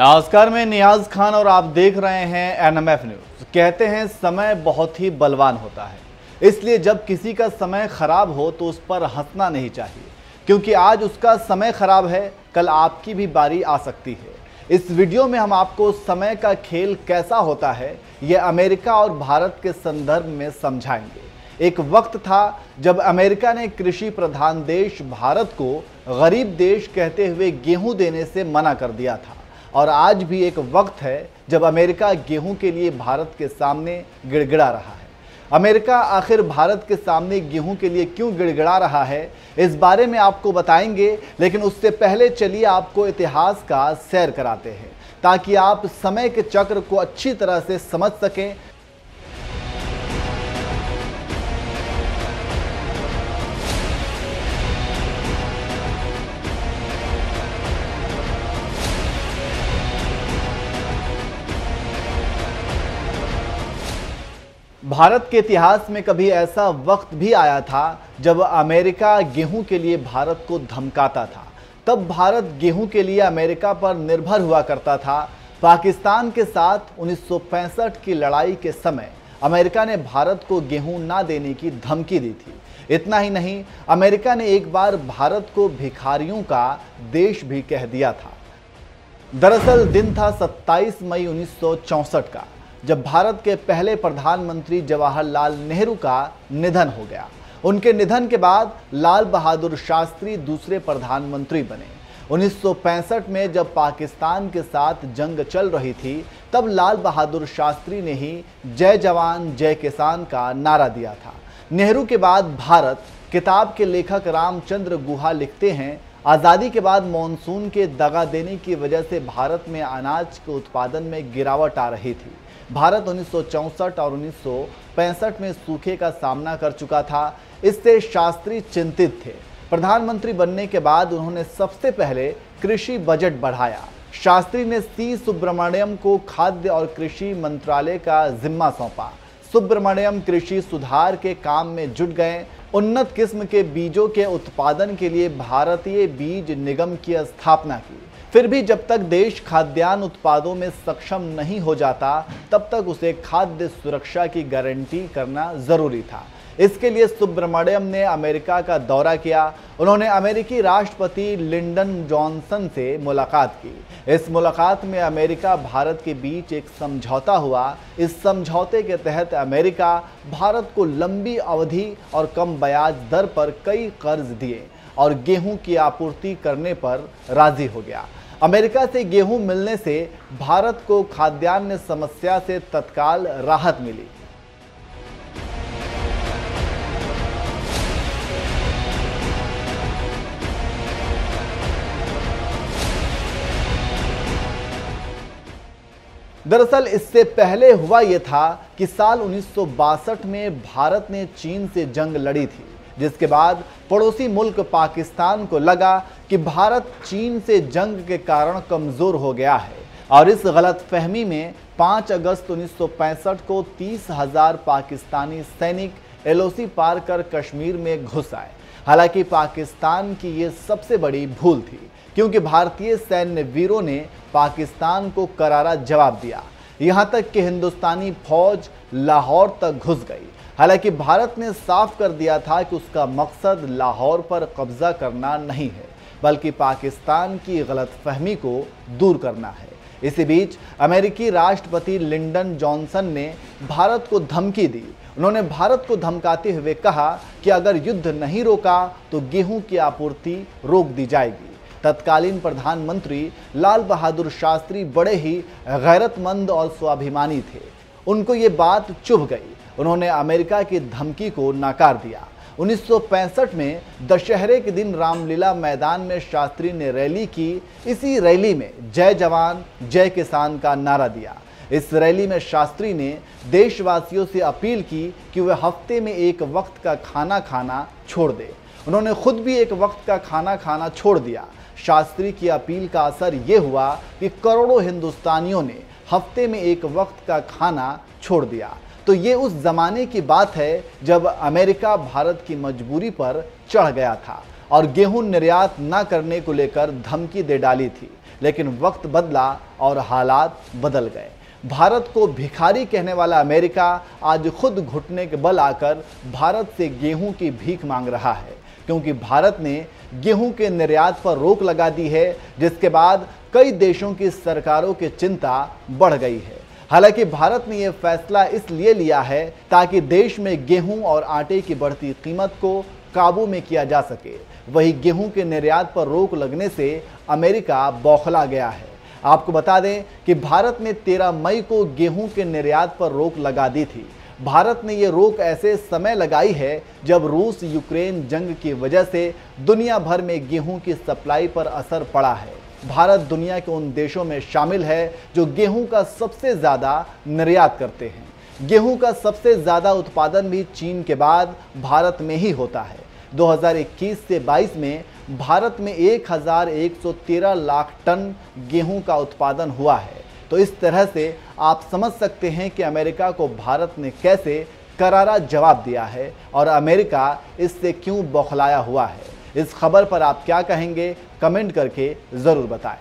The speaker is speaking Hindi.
नमस्कार, मैं नियाज खान और आप देख रहे हैं एनएमएफ न्यूज। कहते हैं समय बहुत ही बलवान होता है, इसलिए जब किसी का समय खराब हो तो उस पर हंसना नहीं चाहिए, क्योंकि आज उसका समय खराब है, कल आपकी भी बारी आ सकती है। इस वीडियो में हम आपको समय का खेल कैसा होता है ये अमेरिका और भारत के संदर्भ में समझाएंगे। एक वक्त था जब अमेरिका ने कृषि प्रधान देश भारत को गरीब देश कहते हुए गेहूं देने से मना कर दिया था, और आज भी एक वक्त है जब अमेरिका गेहूं के लिए भारत के सामने गिड़गिड़ा रहा है। अमेरिका आखिर भारत के सामने गेहूं के लिए क्यों गिड़गिड़ा रहा है, इस बारे में आपको बताएंगे, लेकिन उससे पहले चलिए आपको इतिहास का सैर कराते हैं ताकि आप समय के चक्र को अच्छी तरह से समझ सकें। भारत के इतिहास में कभी ऐसा वक्त भी आया था जब अमेरिका गेहूं के लिए भारत को धमकाता था। तब भारत गेहूं के लिए अमेरिका पर निर्भर हुआ करता था। पाकिस्तान के साथ 1965 की लड़ाई के समय अमेरिका ने भारत को गेहूं ना देने की धमकी दी थी। इतना ही नहीं, अमेरिका ने एक बार भारत को भिखारियों का देश भी कह दिया था। दरअसल दिन था 27 मई 1964 का, जब भारत के पहले प्रधानमंत्री जवाहरलाल नेहरू का निधन हो गया। उनके निधन के बाद लाल बहादुर शास्त्री दूसरे प्रधानमंत्री बने। 1965 में जब पाकिस्तान के साथ जंग चल रही थी, तब लाल बहादुर शास्त्री ने ही जय जवान जय किसान का नारा दिया था। नेहरू के बाद भारत, किताब के लेखक रामचंद्र गुहा लिखते हैं, आज़ादी के बाद मॉनसून के दगा देने की वजह से भारत में अनाज के उत्पादन में गिरावट आ रही थी। भारत 1964 और 1965 में सूखे का सामना कर चुका था। इससे शास्त्री चिंतित थे। प्रधानमंत्री बनने के बाद उन्होंने सबसे पहले कृषि बजट बढ़ाया। शास्त्री ने सी सुब्रमण्यम को खाद्य और कृषि मंत्रालय का जिम्मा सौंपा। सुब्रमण्यम कृषि सुधार के काम में जुट गए। उन्नत किस्म के बीजों के उत्पादन के लिए भारतीय बीज निगम की स्थापना की। फिर भी जब तक देश खाद्यान्न उत्पादों में सक्षम नहीं हो जाता, तब तक उसे खाद्य सुरक्षा की गारंटी करना जरूरी था। इसके लिए सुब्रमण्यम ने अमेरिका का दौरा किया। उन्होंने अमेरिकी राष्ट्रपति लिंडन जॉनसन से मुलाकात की। इस मुलाकात में अमेरिका भारत के बीच एक समझौता हुआ। इस समझौते के तहत अमेरिका भारत को लंबी अवधि और कम ब्याज दर पर कई कर्ज दिए और गेहूं की आपूर्ति करने पर राजी हो गया। अमेरिका से गेहूं मिलने से भारत को खाद्यान्न समस्या से तत्काल राहत मिली। दरअसल इससे पहले हुआ यह था कि साल 1962 में भारत ने चीन से जंग लड़ी थी, जिसके बाद पड़ोसी मुल्क पाकिस्तान को लगा कि भारत चीन से जंग के कारण कमजोर हो गया है, और इस गलतफहमी में 5 अगस्त 1965 को 30,000 पाकिस्तानी सैनिक एलओसी पार कर कश्मीर में घुस आए। हालांकि पाकिस्तान की ये सबसे बड़ी भूल थी, क्योंकि भारतीय सैन्य वीरों ने पाकिस्तान को करारा जवाब दिया। यहां तक कि हिंदुस्तानी फौज लाहौर तक घुस गई। हालांकि भारत ने साफ कर दिया था कि उसका मकसद लाहौर पर कब्जा करना नहीं है, बल्कि पाकिस्तान की गलतफहमी को दूर करना है। इसी बीच अमेरिकी राष्ट्रपति लिंडन जॉनसन ने भारत को धमकी दी। उन्होंने भारत को धमकाते हुए कहा कि अगर युद्ध नहीं रोका तो गेहूं की आपूर्ति रोक दी जाएगी। तत्कालीन प्रधानमंत्री लाल बहादुर शास्त्री बड़े ही गैरतमंद और स्वाभिमानी थे। उनको ये बात चुभ गई। उन्होंने अमेरिका की धमकी को नकार दिया। 1965 में दशहरे के दिन रामलीला मैदान में शास्त्री ने रैली की। इसी रैली में जय जवान जय किसान का नारा दिया। इस रैली में शास्त्री ने देशवासियों से अपील की कि वे हफ्ते में एक वक्त का खाना खाना छोड़ दें। उन्होंने खुद भी एक वक्त का खाना खाना छोड़ दिया। शास्त्री की अपील का असर ये हुआ कि करोड़ों हिंदुस्तानियों ने हफ्ते में एक वक्त का खाना छोड़ दिया। तो ये उस जमाने की बात है जब अमेरिका भारत की मजबूरी पर चढ़ गया था और गेहूं निर्यात न करने को लेकर धमकी दे डाली थी। लेकिन वक्त बदला और हालात बदल गए। भारत को भिखारी कहने वाला अमेरिका आज खुद घुटने के बल आकर भारत से गेहूं की भीख मांग रहा है, क्योंकि भारत ने गेहूं के निर्यात पर रोक लगा दी है, जिसके बाद कई देशों की सरकारों की चिंता बढ़ गई है। हालांकि भारत ने यह फैसला इसलिए लिया है ताकि देश में गेहूं और आटे की बढ़ती कीमत को काबू में किया जा सके। वही गेहूं के निर्यात पर रोक लगने से अमेरिका बौखला गया है। आपको बता दें कि भारत ने 13 मई को गेहूं के निर्यात पर रोक लगा दी थी। भारत ने ये रोक ऐसे समय लगाई है जब रूस यूक्रेन जंग की वजह से दुनिया भर में गेहूं की सप्लाई पर असर पड़ा है। भारत दुनिया के उन देशों में शामिल है जो गेहूं का सबसे ज़्यादा निर्यात करते हैं। गेहूं का सबसे ज़्यादा उत्पादन भी चीन के बाद भारत में ही होता है। 2021 से 22 में भारत में 1113 लाख टन गेहूं का उत्पादन हुआ है। तो इस तरह से आप समझ सकते हैं कि अमेरिका को भारत ने कैसे करारा जवाब दिया है और अमेरिका इससे क्यों बौखलाया हुआ है। इस खबर पर आप क्या कहेंगे, कमेंट करके ज़रूर बताएं।